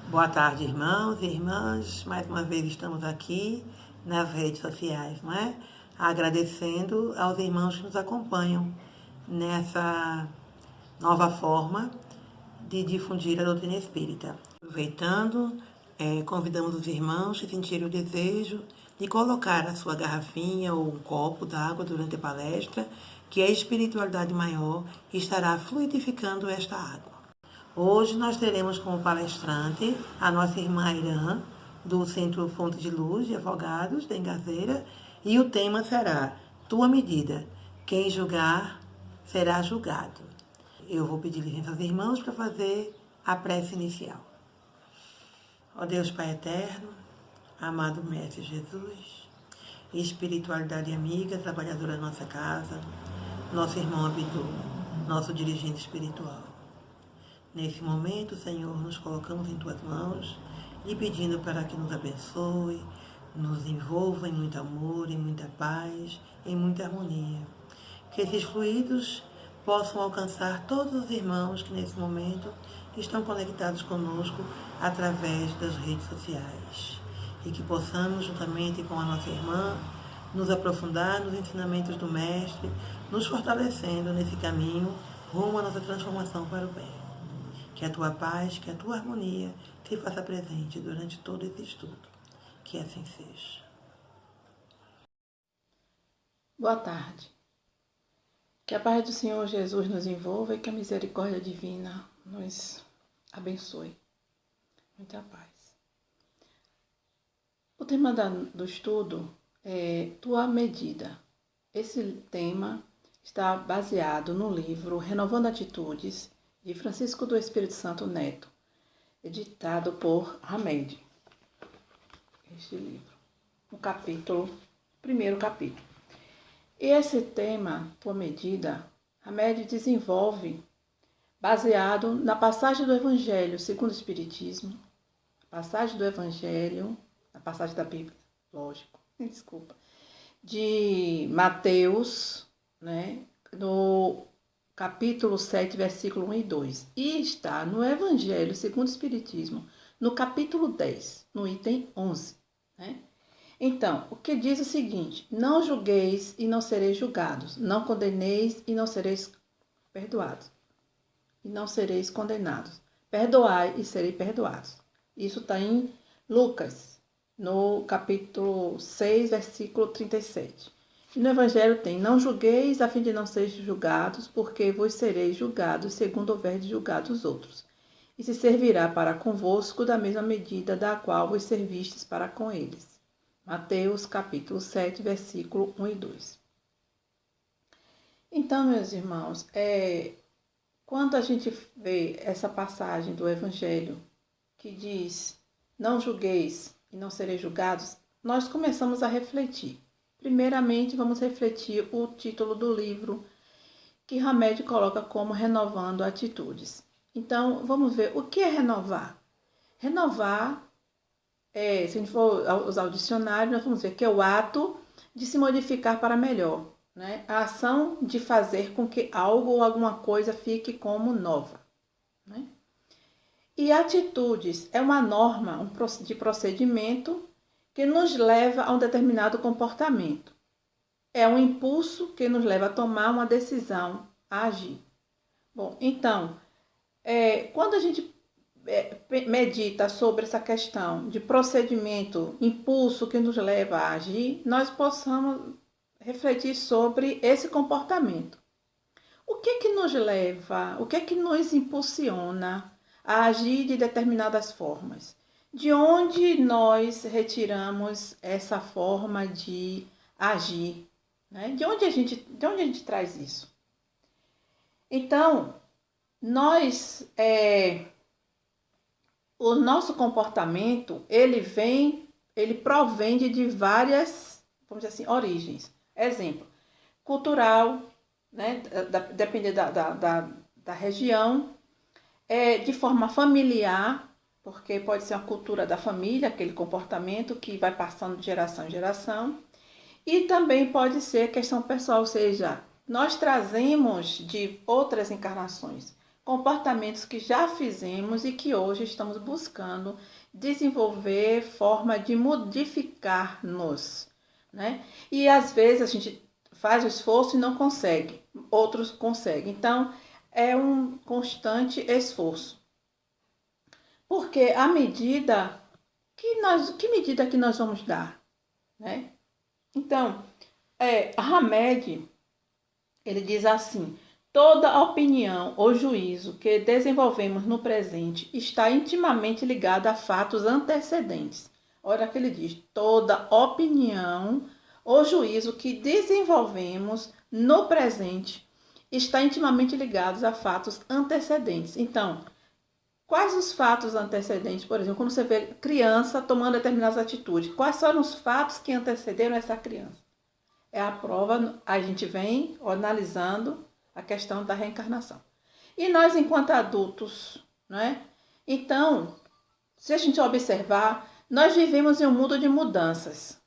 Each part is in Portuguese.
Boa tarde, irmãos e irmãs. Mais uma vez estamos aqui nas redes sociais, não é? Agradecendo aos irmãos que nos acompanham nessa nova forma de difundir a doutrina espírita. Aproveitando, convidamos os irmãos que sentirem o desejo de colocar a sua garrafinha ou um copo d'água durante a palestra, que a espiritualidade maior estará fluidificando esta água. Hoje nós teremos como palestrante a nossa irmã Irã, do Centro Fonte de Luz de Afogados, da Engazeira, e o tema será Tua Medida. Quem julgar será julgado. Eu vou pedir licença aos irmãos para fazer a prece inicial. Ó Deus Pai Eterno, amado Mestre Jesus, espiritualidade amiga, trabalhadora da nossa casa, nosso irmão Abdu, nosso dirigente espiritual. Nesse momento, Senhor, nos colocamos em Tuas mãos, lhe pedindo para que nos abençoe, nos envolva em muito amor, em muita paz, em muita harmonia. Que esses fluidos possam alcançar todos os irmãos que nesse momento estão conectados conosco através das redes sociais. E que possamos, juntamente com a nossa irmã, nos aprofundar nos ensinamentos do Mestre, nos fortalecendo nesse caminho rumo à nossa transformação para o bem. Que a Tua paz, que a Tua harmonia se faça presente durante todo esse estudo. Que assim seja. Boa tarde. Que a paz do Senhor Jesus nos envolva e que a misericórdia divina nos abençoe. Muita paz. O tema do estudo é Tua Medida. Esse tema está baseado no livro Renovando Atitudes, de Francisco do Espírito Santo Neto, editado por Hamed. Este livro, primeiro capítulo. E esse tema, Tua Medida, Hamed desenvolve baseado na passagem do Evangelho segundo o Espiritismo, na passagem da Bíblia, de Mateus, né, no capítulo 7, versículo 1 e 2. E está no Evangelho segundo o Espiritismo, no capítulo 10, no item 11. Né? Então, o que diz é o seguinte: não julgueis e não sereis julgados, não condeneis e não sereis perdoados, e não sereis condenados. Perdoai e sereis perdoados. Isso está em Lucas, no capítulo 6, versículo 37. E no Evangelho tem: não julgueis a fim de não seres julgados, porque vos sereis julgados segundo houverdes julgado os outros. E se servirá para convosco da mesma medida da qual vos servistes para com eles. Mateus capítulo 7, versículo 1 e 2. Então, meus irmãos, quando a gente vê essa passagem do Evangelho que diz: não julgueis e não sereis julgados, nós começamos a refletir. Primeiramente, vamos refletir o título do livro que Hamed coloca como Renovando Atitudes. Então, vamos ver o que é renovar. Renovar, se a gente for usar o dicionário, nós vamos ver que é o ato de se modificar para melhor, né? A ação de fazer com que algo ou alguma coisa fique como nova, né? E atitudes é uma norma de procedimento que nos leva a um determinado comportamento. É um impulso que nos leva a tomar uma decisão, a agir. Bom, então, quando a gente medita sobre essa questão de procedimento, impulso que nos leva a agir, nós possamos refletir sobre esse comportamento. O que nos leva, o que nos impulsiona a agir de determinadas formas? De onde nós retiramos essa forma de agir? Né? De onde a gente traz isso? Então, o nosso comportamento, ele provém de várias, vamos dizer assim, origens. Exemplo, cultural, né? Depende da região, de forma familiar, porque pode ser uma cultura da família, aquele comportamento que vai passando de geração em geração. E também pode ser questão pessoal, ou seja, nós trazemos de outras encarnações. comportamentos que já fizemos e que hoje estamos buscando desenvolver forma de modificar-nos, né? E às vezes a gente faz o esforço e não consegue, outros conseguem. Então, é um constante esforço. Porque a medida que medida que nós vamos dar, né? Então, Hamed, ele diz assim: toda opinião ou juízo que desenvolvemos no presente está intimamente ligada a fatos antecedentes. Olha que ele diz: toda opinião ou juízo que desenvolvemos no presente está intimamente ligado a fatos antecedentes. Então, quais os fatos antecedentes? Por exemplo, quando você vê criança tomando determinadas atitudes, quais foram os fatos que antecederam essa criança? É a prova, a gente vem analisando a questão da reencarnação. E nós, enquanto adultos, né? Então, se a gente observar, nós vivemos em um mundo de mudanças,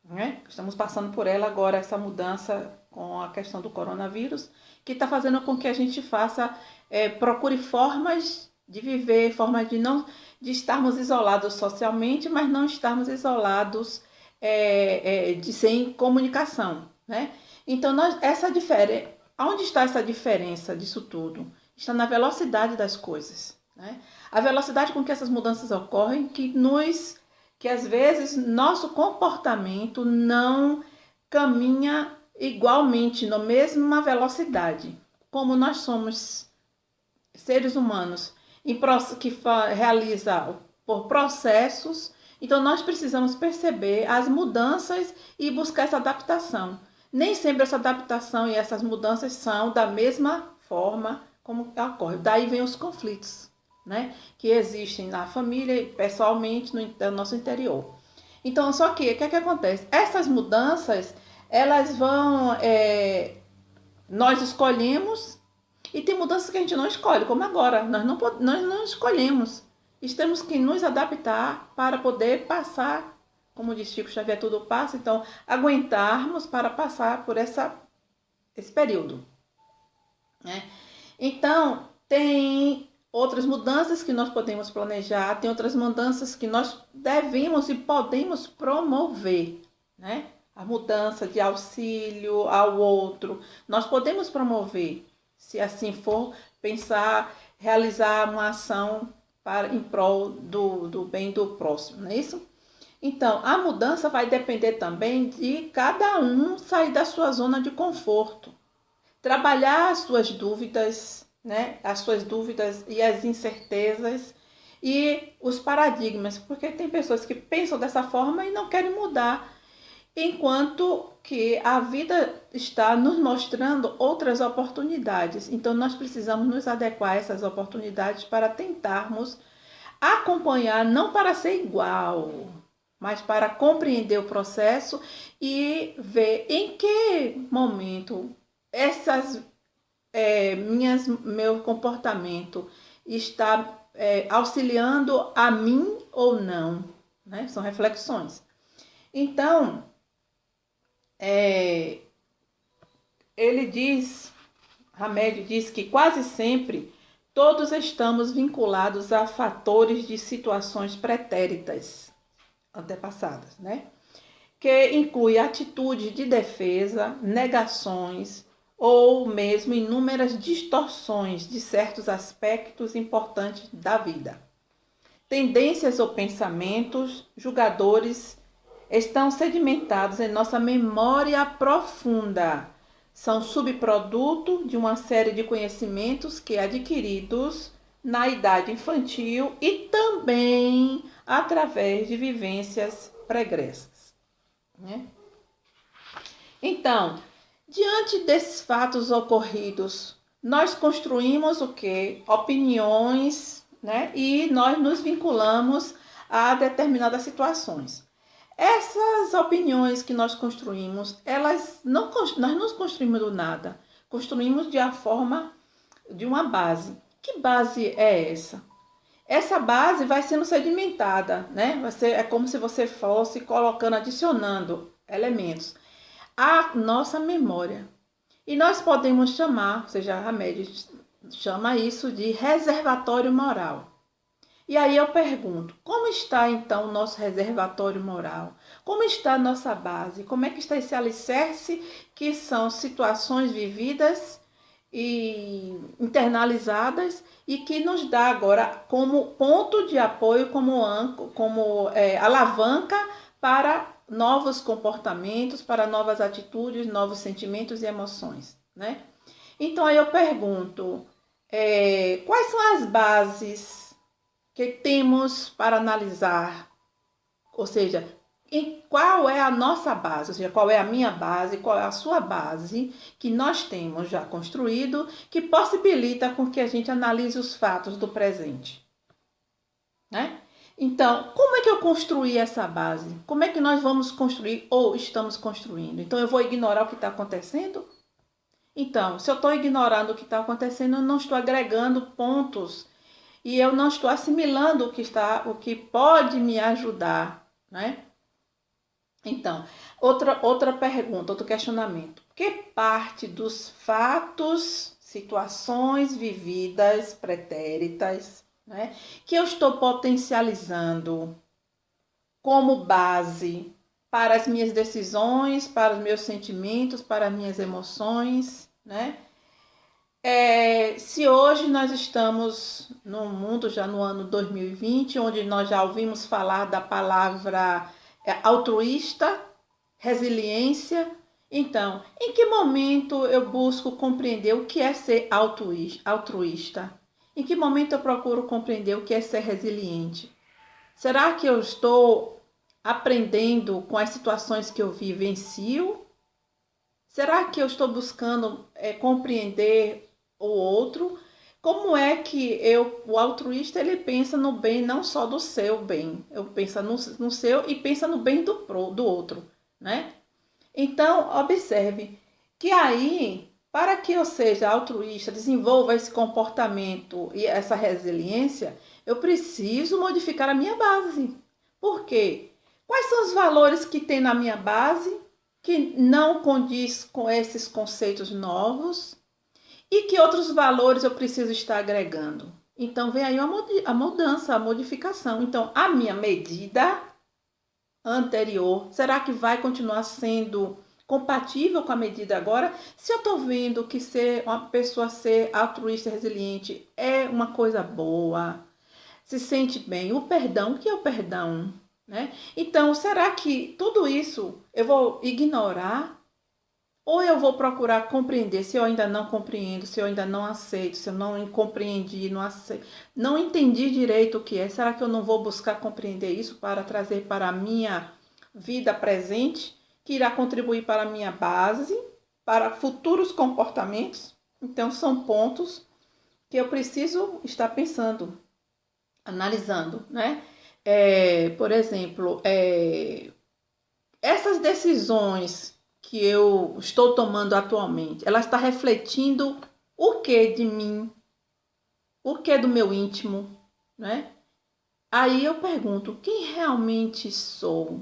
né? Estamos passando por ela agora, essa mudança com a questão do coronavírus, que está fazendo com que a gente procure formas de viver, formas de estarmos isolados socialmente, mas não estarmos isolados sem comunicação, né? Então, onde está essa diferença disso tudo? Está na velocidade das coisas, né? A velocidade com que essas mudanças ocorrem, que às vezes nosso comportamento não caminha igualmente na mesma velocidade. Como nós somos seres humanos que realiza por processos, então nós precisamos perceber as mudanças e buscar essa adaptação. Nem sempre essa adaptação e essas mudanças são da mesma forma como ocorre. Daí vem os conflitos, né? Que existem na família e pessoalmente no nosso interior. Então, só que o que acontece? Essas mudanças, elas vão... nós escolhemos e tem mudanças que a gente não escolhe, como agora. Nós não escolhemos. Temos que nos adaptar para poder passar, como diz Chico Xavier, tudo passa, então aguentarmos para passar por esse período, né? Então, tem outras mudanças que nós podemos planejar, tem outras mudanças que nós devemos e podemos promover, né? A mudança de auxílio ao outro, nós podemos promover, se assim for, pensar, realizar uma ação em prol do bem do próximo, não é isso? Então, a mudança vai depender também de cada um sair da sua zona de conforto, trabalhar as suas dúvidas, né? As suas dúvidas e as incertezas e os paradigmas, porque tem pessoas que pensam dessa forma e não querem mudar, enquanto que a vida está nos mostrando outras oportunidades. Então, nós precisamos nos adequar a essas oportunidades para tentarmos acompanhar, não para ser igual, mas para compreender o processo e ver em que momento meu comportamento está auxiliando a mim ou não, né? São reflexões. Então, Hamed diz que quase sempre todos estamos vinculados a fatores de situações pretéritas, antepassadas, né? Que inclui atitudes de defesa, negações ou mesmo inúmeras distorções de certos aspectos importantes da vida. Tendências ou pensamentos julgadores estão sedimentados em nossa memória profunda. São subproduto de uma série de conhecimentos que adquiridos na idade infantil e também através de vivências pregressas, né? Então, diante desses fatos ocorridos, nós construímos o quê? Opiniões, né? E nós nos vinculamos a determinadas situações. Essas opiniões que nós construímos, nós não construímos do nada, construímos de uma base. Que base é essa? Essa base vai sendo sedimentada, né? É como se você fosse colocando, adicionando elementos à nossa memória. E nós podemos chamar, ou seja, Hamed chama isso de reservatório moral. E aí eu pergunto, como está então o nosso reservatório moral? Como está a nossa base? Como é que está esse alicerce que são situações vividas e internalizadas e que nos dá agora como ponto de apoio, como alavanca para novos comportamentos, para novas atitudes, novos sentimentos e emoções, né? Então aí eu pergunto, quais são as bases que temos para analisar? Ou seja, qual é a nossa base? Ou seja, qual é a minha base, qual é a sua base que nós temos já construído, que possibilita com que a gente analise os fatos do presente, né? Então, como é que eu construí essa base? Como é que nós vamos construir ou estamos construindo? Então, eu vou ignorar o que está acontecendo? Então, se eu estou ignorando o que está acontecendo, eu não estou agregando pontos e eu não estou assimilando o que pode me ajudar, né? Então, outra pergunta, outro questionamento. Que parte dos fatos, situações vividas, pretéritas, né, que eu estou potencializando como base para as minhas decisões, para os meus sentimentos, para as minhas emoções, né? Se hoje nós estamos no mundo, já no ano 2020, onde nós já ouvimos falar da palavra altruísta, resiliência, então, em que momento eu busco compreender o que é ser altruísta? Em que momento eu procuro compreender o que é ser resiliente? Será que eu estou aprendendo com as situações que eu vivencio? Será que eu estou buscando compreender o outro? Como é que o altruísta ele pensa no bem não só do seu bem, eu penso no seu e pensa no bem do outro, né? Então, observe que aí, para que eu seja altruísta, desenvolva esse comportamento e essa resiliência, eu preciso modificar a minha base. Por quê? Quais são os valores que tem na minha base que não condiz com esses conceitos novos e que outros valores eu preciso estar agregando? Então, vem aí a mudança, a modificação. Então, a minha medida anterior, será que vai continuar sendo compatível com a medida agora? Se eu estou vendo que ser uma pessoa ser altruísta e resiliente é uma coisa boa, se sente bem, o perdão, o que é o perdão, né? Então, será que tudo isso eu vou ignorar? Ou eu vou procurar compreender, se eu ainda não compreendo, se eu ainda não aceito, se eu não compreendi, não aceito, não entendi direito o que é, será que eu não vou buscar compreender isso para trazer para a minha vida presente, que irá contribuir para a minha base, para futuros comportamentos? Então, são pontos que eu preciso estar pensando, analisando, né? Por exemplo, essas decisões que eu estou tomando atualmente, ela está refletindo o que de mim, o que do meu íntimo, né? Aí eu pergunto, quem realmente sou?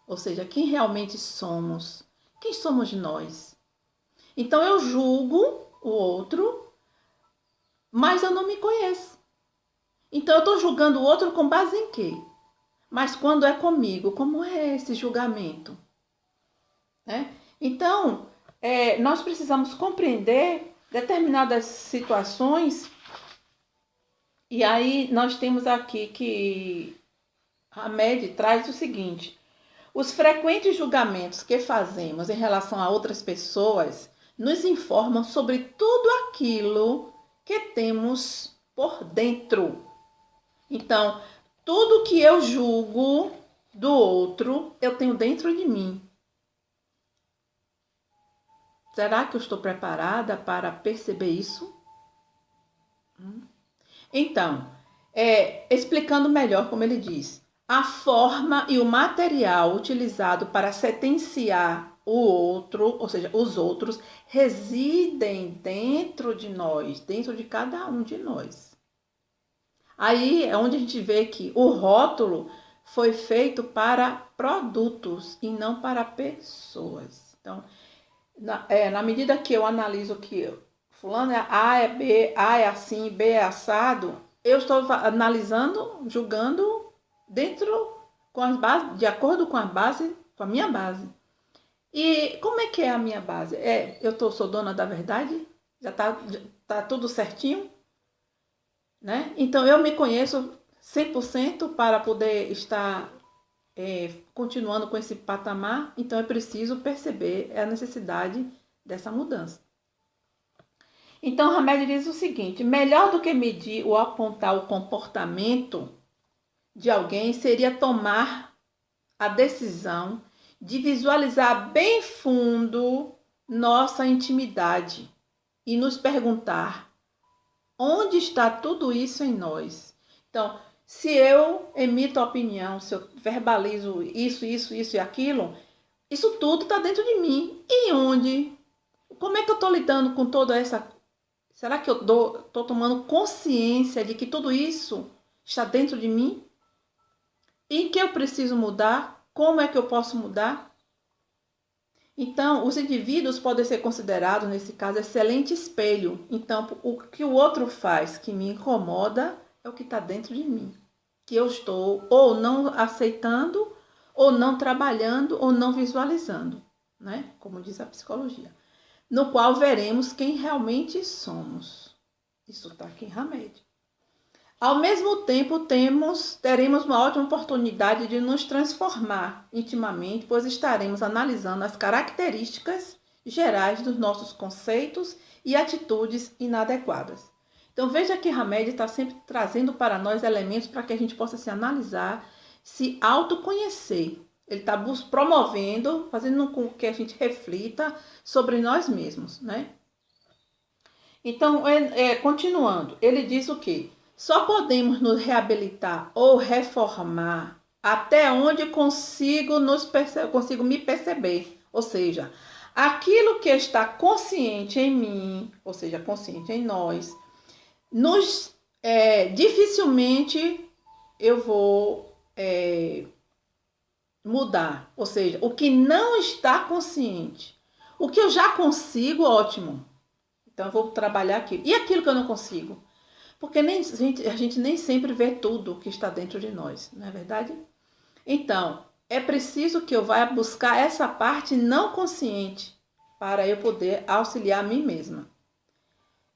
Ou seja, quem realmente somos? Quem somos nós? Então eu julgo o outro, mas eu não me conheço. Então eu estou julgando o outro com base em quê? Mas quando é comigo, como é esse julgamento? Né? Então, nós precisamos compreender determinadas situações e aí nós temos aqui que a Hamed traz o seguinte: os frequentes julgamentos que fazemos em relação a outras pessoas nos informam sobre tudo aquilo que temos por dentro. Então, tudo que eu julgo do outro, eu tenho dentro de mim. Será que eu estou preparada para perceber isso? Então, explicando melhor, como ele diz, a forma e o material utilizado para sentenciar o outro, ou seja, os outros, residem dentro de nós, dentro de cada um de nós. Aí é onde a gente vê que o rótulo foi feito para produtos e não para pessoas. Então, na medida que eu analiso que fulano é A, é B, A é assim, B é assado, eu estou analisando, julgando dentro, com as bases, de acordo com a base, com a minha base. E como é que é a minha base? Sou dona da verdade? Já tá tudo certinho? Né? Então, eu me conheço 100% para poder estar continuando com esse patamar. Então, é preciso perceber a necessidade dessa mudança. Então, Hamed diz o seguinte: melhor do que medir ou apontar o comportamento de alguém seria tomar a decisão de visualizar bem fundo nossa intimidade e nos perguntar onde está tudo isso em nós. Então, se eu emito a opinião, se eu verbalizo isso e aquilo, isso tudo está dentro de mim. E onde? Como é que eu estou lidando com toda essa... Será que eu estou tomando consciência de que tudo isso está dentro de mim? Em que eu preciso mudar? Como é que eu posso mudar? Então, os indivíduos podem ser considerados, nesse caso, excelente espelho. Então, o que o outro faz que me incomoda é o que está dentro de mim. Que eu estou ou não aceitando, ou não trabalhando, ou não visualizando, né? Como diz a psicologia. No qual veremos quem realmente somos. Isso está aqui em Hamed. Ao mesmo tempo, teremos uma ótima oportunidade de nos transformar intimamente, pois estaremos analisando as características gerais dos nossos conceitos e atitudes inadequadas. Então, veja que Hamed está sempre trazendo para nós elementos para que a gente possa se analisar, se autoconhecer. Ele está promovendo, fazendo com que a gente reflita sobre nós mesmos, né? Então, continuando, ele diz o quê? Só podemos nos reabilitar ou reformar até onde consigo me perceber. Ou seja, aquilo que está consciente em mim, ou seja, consciente em nós, dificilmente eu vou mudar. Ou seja, o que não está consciente. O que eu já consigo, ótimo. Então, eu vou trabalhar aquilo. E aquilo que eu não consigo? Porque a gente nem sempre vê tudo que está dentro de nós, não é verdade? Então, é preciso que eu vá buscar essa parte não consciente para eu poder auxiliar a mim mesma.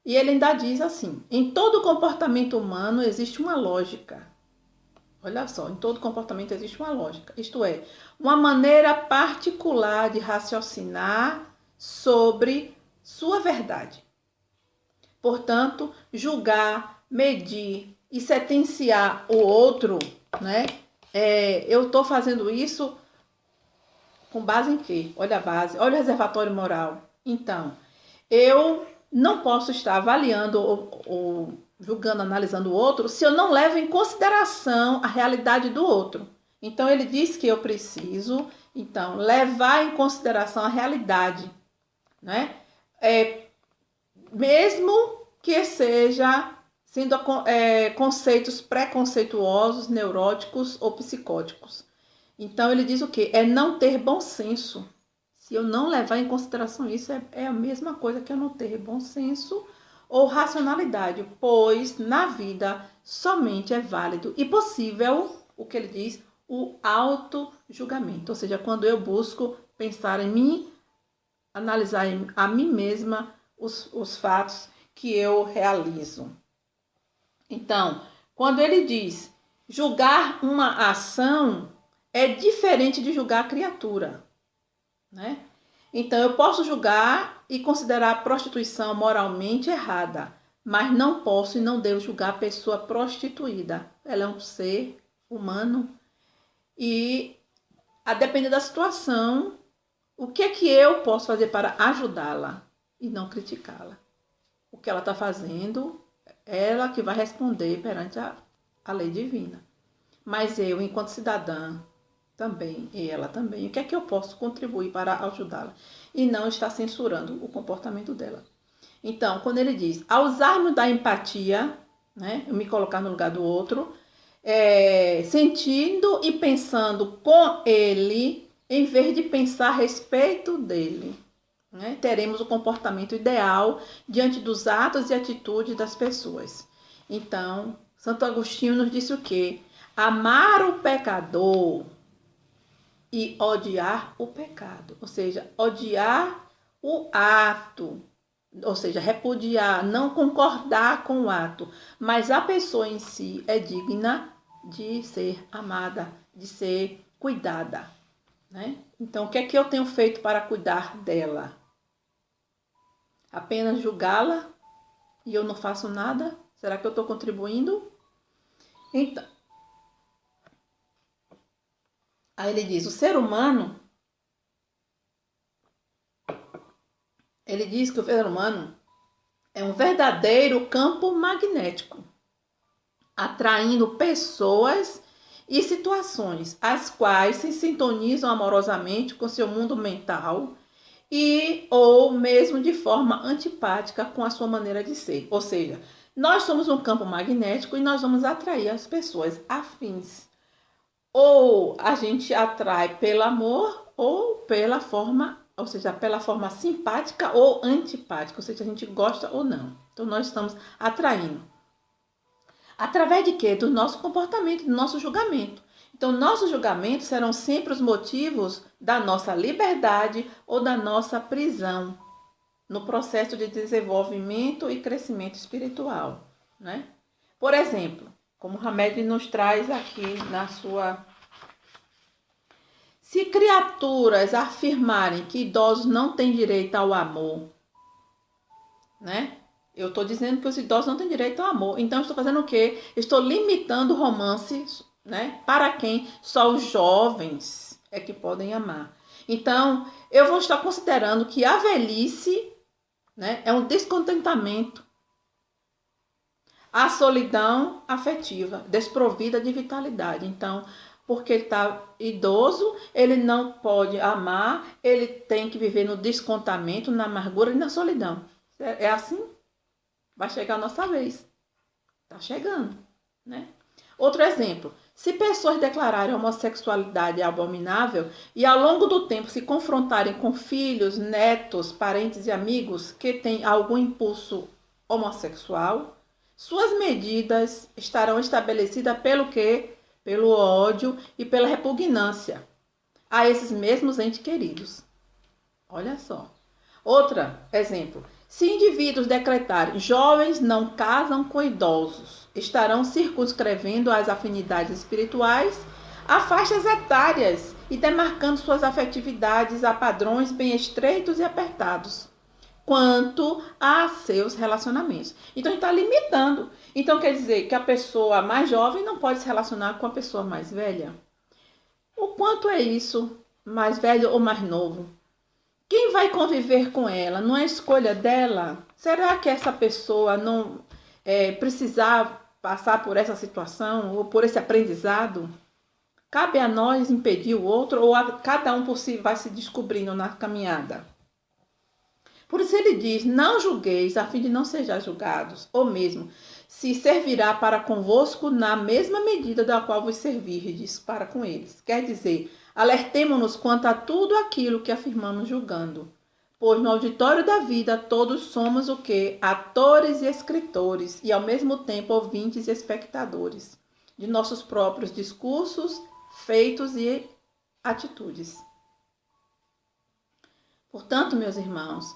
E ele ainda diz assim: em todo comportamento humano existe uma lógica. Olha só, em todo comportamento existe uma lógica. Isto é, uma maneira particular de raciocinar sobre sua verdade. Portanto, julgar, medir e sentenciar o outro, né? Eu estou fazendo isso com base em quê? Olha a base, olha o reservatório moral. Então, eu não posso estar avaliando ou julgando, analisando o outro se eu não levo em consideração a realidade do outro. Então, ele diz que eu preciso, então, levar em consideração a realidade, né? Mesmo que seja sendo conceitos preconceituosos, neuróticos ou psicóticos. Então, ele diz o quê? É não ter bom senso. Se eu não levar em consideração isso, é a mesma coisa que eu não ter bom senso ou racionalidade, pois na vida somente é válido e possível, o que ele diz, o auto-julgamento. Ou seja, quando eu busco pensar em mim, analisar a mim mesma os fatos que eu realizo. Então, quando ele diz julgar uma ação, é diferente de julgar a criatura, né? Então, eu posso julgar e considerar a prostituição moralmente errada, mas não posso e não devo julgar a pessoa prostituída. Ela é um ser humano e, a depender da situação, o que é que eu posso fazer para ajudá-la e não criticá-la? O que ela está fazendo, ela que vai responder perante a lei divina. Mas eu, enquanto cidadã, também, e ela também, o que é que eu posso contribuir para ajudá-la? E não estar censurando o comportamento dela. Então, quando ele diz, ao usarmos da empatia, né, eu me colocar no lugar do outro, sentindo e pensando com ele, em vez de pensar a respeito dele. né? Teremos o comportamento ideal diante dos atos e atitudes das pessoas. Então, Santo Agostinho nos disse o quê? Amar o pecador e odiar o pecado. Ou seja, odiar o ato. Ou seja, repudiar, não concordar com o ato. Mas a pessoa em si é digna de ser amada, de ser cuidada, né? Então, o que é que eu tenho feito para cuidar dela? Apenas julgá-la e eu não faço nada? Será que eu estou contribuindo? Então, aí ele diz, o ser humano, ele diz que o ser humano é um verdadeiro campo magnético, atraindo pessoas e situações, as quais se sintonizam amorosamente com seu mundo mental e ou mesmo de forma antipática com a sua maneira de ser. Ou seja, nós somos um campo magnético e nós vamos atrair as pessoas afins. Ou a gente atrai pelo amor ou pela forma, ou seja, pela forma simpática ou antipática, ou seja, a gente gosta ou não. Então nós estamos atraindo. Através de quê? Do nosso comportamento, do nosso julgamento. Então, nossos julgamentos serão sempre os motivos da nossa liberdade ou da nossa prisão no processo de desenvolvimento e crescimento espiritual, né? Por exemplo, como Hamed nos traz aqui na sua... Se criaturas afirmarem que idosos não têm direito ao amor, né? Eu estou dizendo que os idosos não têm direito ao amor. Então, eu estou fazendo o quê? Estou limitando romances, né? Para quem só os jovens é que podem amar. Então, eu vou estar considerando que a velhice, né, é um descontentamento. A solidão afetiva, desprovida de vitalidade. Então, porque ele está idoso, ele não pode amar, ele tem que viver no descontamento, na amargura e na solidão. É assim? Vai chegar a nossa vez. Está chegando, né? Outro exemplo. Se pessoas declararem a homossexualidade abominável e ao longo do tempo se confrontarem com filhos, netos, parentes e amigos que têm algum impulso homossexual, suas medidas estarão estabelecidas pelo quê? Pelo ódio e pela repugnância a esses mesmos entes queridos. Olha só. Outro exemplo. Se indivíduos decretarem jovens não casam com idosos, estarão circunscrevendo as afinidades espirituais a faixas etárias e demarcando suas afetividades a padrões bem estreitos e apertados quanto a seus relacionamentos. Então, a gente está limitando. Então, quer dizer que a pessoa mais jovem não pode se relacionar com a pessoa mais velha? O quanto é isso? Mais velho ou mais novo? Quem vai conviver com ela? Não é escolha dela? Será que essa pessoa não precisar passar por essa situação ou por esse aprendizado? Cabe a nós impedir o outro ou cada um por si vai se descobrindo na caminhada? Por isso ele diz, não julgueis a fim de não sejais julgados, ou mesmo, se servirá para convosco na mesma medida da qual vos servirdes para com eles. Quer dizer, alertemo-nos quanto a tudo aquilo que afirmamos julgando. Pois no auditório da vida todos somos o quê? Atores e escritores, e ao mesmo tempo ouvintes e espectadores de nossos próprios discursos, feitos e atitudes. Portanto, meus irmãos,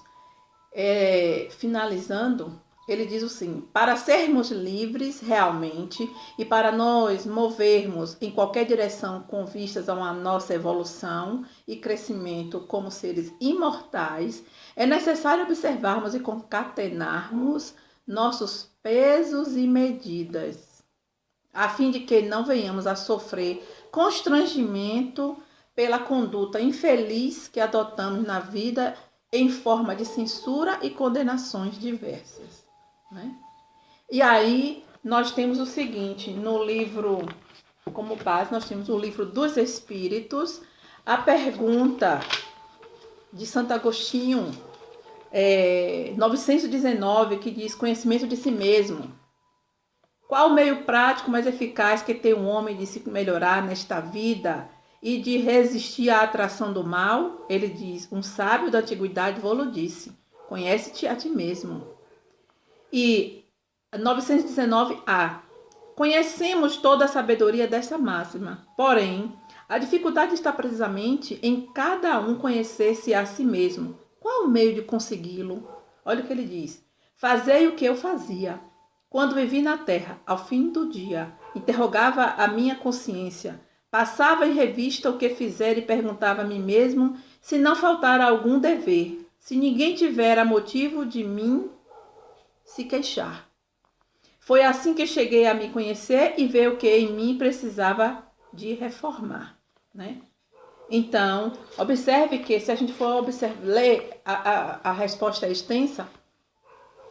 finalizando, ele diz assim, para sermos livres realmente e para nós movermos em qualquer direção com vistas a uma nossa evolução e crescimento como seres imortais, é necessário observarmos e concatenarmos nossos pesos e medidas, a fim de que não venhamos a sofrer constrangimento pela conduta infeliz que adotamos na vida em forma de censura e condenações diversas, né? E aí nós temos o seguinte, no livro, como base, nós temos o livro dos Espíritos, a pergunta de Santo Agostinho, 919, que diz conhecimento de si mesmo. Qual o meio prático mais eficaz que tem um homem de se melhorar nesta vida e de resistir à atração do mal, ele diz, um sábio da antiguidade vô-lo disse, conhece-te a ti mesmo. E 919a, conhecemos toda a sabedoria dessa máxima, porém, a dificuldade está precisamente em cada um conhecer-se a si mesmo. Qual o meio de consegui-lo? Olha o que ele diz. Fazei o que eu fazia. Quando vivi na terra, ao fim do dia, interrogava a minha consciência, passava em revista o que fizera e perguntava a mim mesmo se não faltara algum dever, se ninguém tivera motivo de mim se queixar. Foi assim que cheguei a me conhecer e ver o que em mim precisava de reformar, né? Então, observe que se a gente for ler a resposta extensa,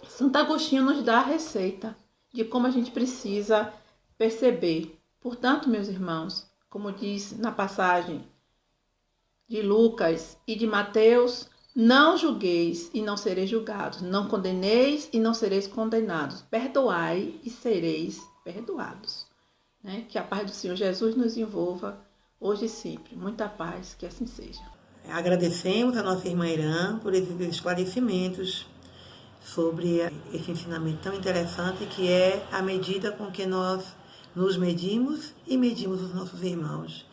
Santo Agostinho nos dá a receita de como a gente precisa perceber. Portanto, meus irmãos, como diz na passagem de Lucas e de Mateus, não julgueis e não sereis julgados, não condeneis e não sereis condenados, perdoai e sereis perdoados. Né? Que a paz do Senhor Jesus nos envolva hoje e sempre. Muita paz, que assim seja. Agradecemos a nossa irmã Irã por esses esclarecimentos sobre esse ensinamento tão interessante que é a medida com que nós nos medimos e medimos os nossos irmãos.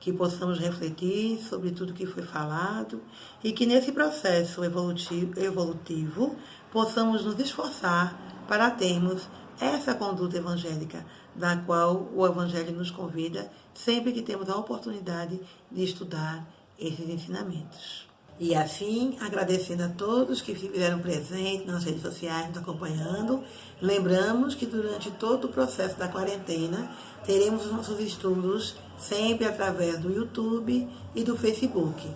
Que possamos refletir sobre tudo que foi falado e que nesse processo evolutivo possamos nos esforçar para termos essa conduta evangélica, da qual o Evangelho nos convida sempre que temos a oportunidade de estudar esses ensinamentos. E assim, agradecendo a todos que fizeram presente nas redes sociais, nos acompanhando, lembramos que durante todo o processo da quarentena, teremos os nossos estudos sempre através do YouTube e do Facebook.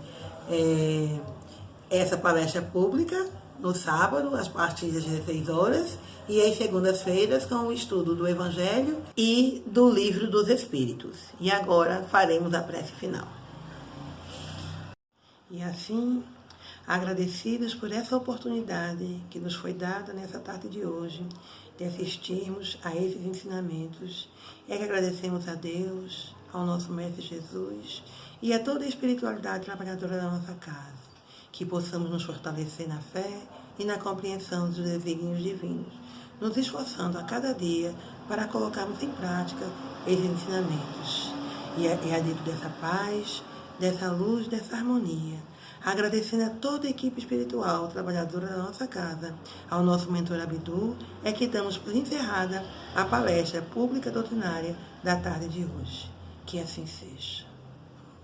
Essa palestra pública, no sábado, a partir das 16 horas, e às segundas-feiras com o estudo do Evangelho e do Livro dos Espíritos. E agora faremos a prece final. E assim, agradecidos por essa oportunidade que nos foi dada nessa tarde de hoje, de assistirmos a esses ensinamentos, é que agradecemos a Deus, ao nosso Mestre Jesus e a toda a espiritualidade trabalhadora da nossa casa, que possamos nos fortalecer na fé e na compreensão dos desígnios divinos, nos esforçando a cada dia para colocarmos em prática esses ensinamentos. E é dentro dessa paz, dessa luz, dessa harmonia, agradecendo a toda a equipe espiritual trabalhadora da nossa casa, ao nosso mentor Abdu, é que damos por encerrada a palestra pública doutrinária da tarde de hoje. Que assim seja.